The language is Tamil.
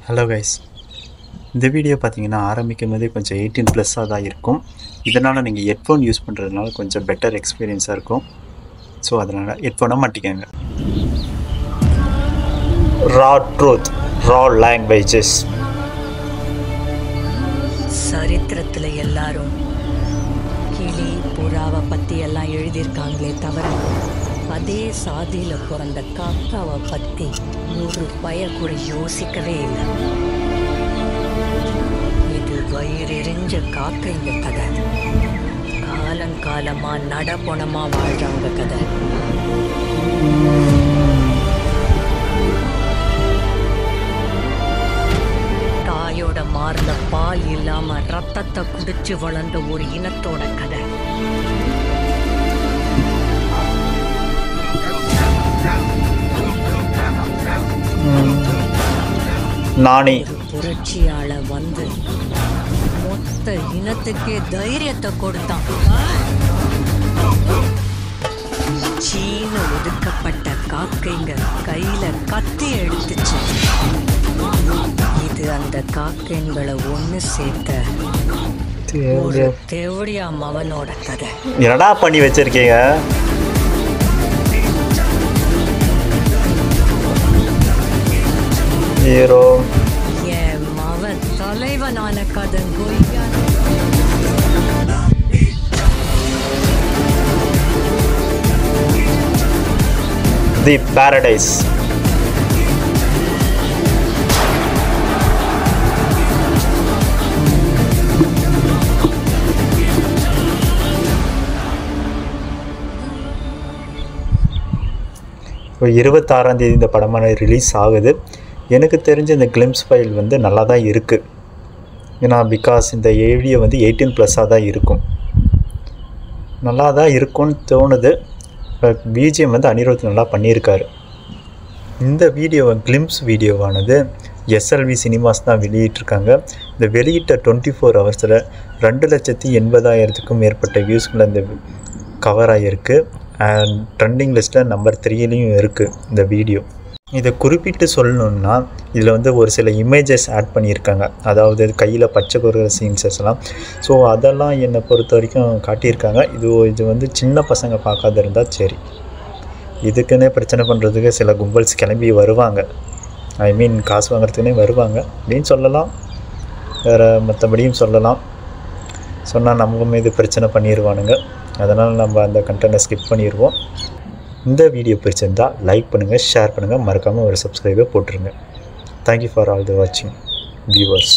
ஹலோ கைஸ், இந்த வீடியோ பார்த்தீங்கன்னா ஆரம்பிக்கும் போதே கொஞ்சம் 18+ தான் இருக்கும். இதனால் நீங்கள் ஹெட்ஃபோன் யூஸ் பண்ணுறதுனால கொஞ்சம் பெட்டர் எக்ஸ்பீரியன்ஸாக இருக்கும். ஸோ அதனால் ஹெட்ஃபோனை மாட்டிக்கங்க. ரா ட்ரூத், ரா லாங்குவேஜஸ். சரித்திரத்தில் எல்லாரும் கிளி புறாவை பற்றி எல்லாம் எழுதியிருக்காங்களே தவிர அதே சாதியில் பிறந்த காக்காவை பற்றி ஒரு பய கூட யோசிக்கவே இல்லை. இது வயிறெறிஞ்ச காக்கைங்க கதை, காலங்காலமாக நடப்பணமாக வாழ்றவங்க கதை. தாயோட மார்ல பால் இல்லாம ரத்தத்தை குடிச்சு வளர்ந்த ஒரு இனத்தோட கதை. நானே புரட்சியால வந்து மொத்த இனத்துக்கே தைரியத்தை கொடுத்தான். சீன ஒதுக்கப்பட்ட காக்கைங்க கையில கத்தி எடுத்துச்சு. இது அந்த காக்கைங்களை ஒண்ணு சேர்த்த ஒரு தேவடியா மவனோட கதை. என்னடா பண்ணி வச்சிருக்கீங்க? ஹீரோ என் மவன் தலைவனான கதை கொய்யா. தி பாரடைஸ். இப்போ 26ஆம் தேதி இந்த படமான ரிலீஸ் ஆகுது. எனக்கு தெரிஞ்ச இந்த கிளிம்ஸ் ஃபைல் வந்து நல்லா தான் இருக்குது. ஏன்னா பிகாஸ் இந்த வீடியோ வந்து 18+ தான் இருக்கும். நல்லா தான் இருக்கும்னு தோணுது. பிஜிஎம் வந்து அனிருத் நல்லா பண்ணியிருக்காரு. இந்த வீடியோ கிளிம்ஸ் வீடியோவானது எஸ்எல்வி சினிமாஸ் தான் வெளியிட்டிருக்காங்க. இந்த வெளியிட்ட 24 ஹவர்ஸில் 2,80,000க்கும் மேற்பட்ட வியூஸ்களை இந்த கவர் ஆகியிருக்கு. அண்ட் ட்ரெண்டிங் லிஸ்ட்டில் நம்பர் 3லேயும் இருக்குது இந்த வீடியோ. இதை குறிப்பிட்டு சொல்லணுன்னா இதில் வந்து ஒரு சில இமேஜஸ் ஆட் பண்ணியிருக்காங்க. அதாவது கையில் பச்சை குறுகிற சீன்ஸஸ் எல்லாம். ஸோ அதெல்லாம் என்னை பொறுத்த வரைக்கும் காட்டியிருக்காங்க. இது வந்து சின்ன பசங்க பார்க்காத இருந்தால் சரி. இதுக்குன்னே பிரச்சனை பண்ணுறதுக்கு சில கும்பல்ஸ் கிளம்பி வருவாங்க. ஐ மீன் காசு வாங்குறதுக்குன்னே வருவாங்க அப்படின்னு சொல்லலாம். வேறு மற்றபடியும் சொல்லலாம். சொன்னால் நம்ம மீது பிரச்சனை பண்ணிடுவானுங்க. அதனால் நம்ம அந்த கண்டென்ட்டை ஸ்கிப் பண்ணிடுவோம். இந்த வீடியோ பிடிச்சிருந்தால் லைக் பண்ணுங்கள், ஷேர் பண்ணுங்கள், மறக்காமல் ஒரு சப்ஸ்கிரைபை போட்டுருங்க. தேங்க்யூ ஃபார் ஆல் தி வாட்சிங் வியூவர்ஸ்.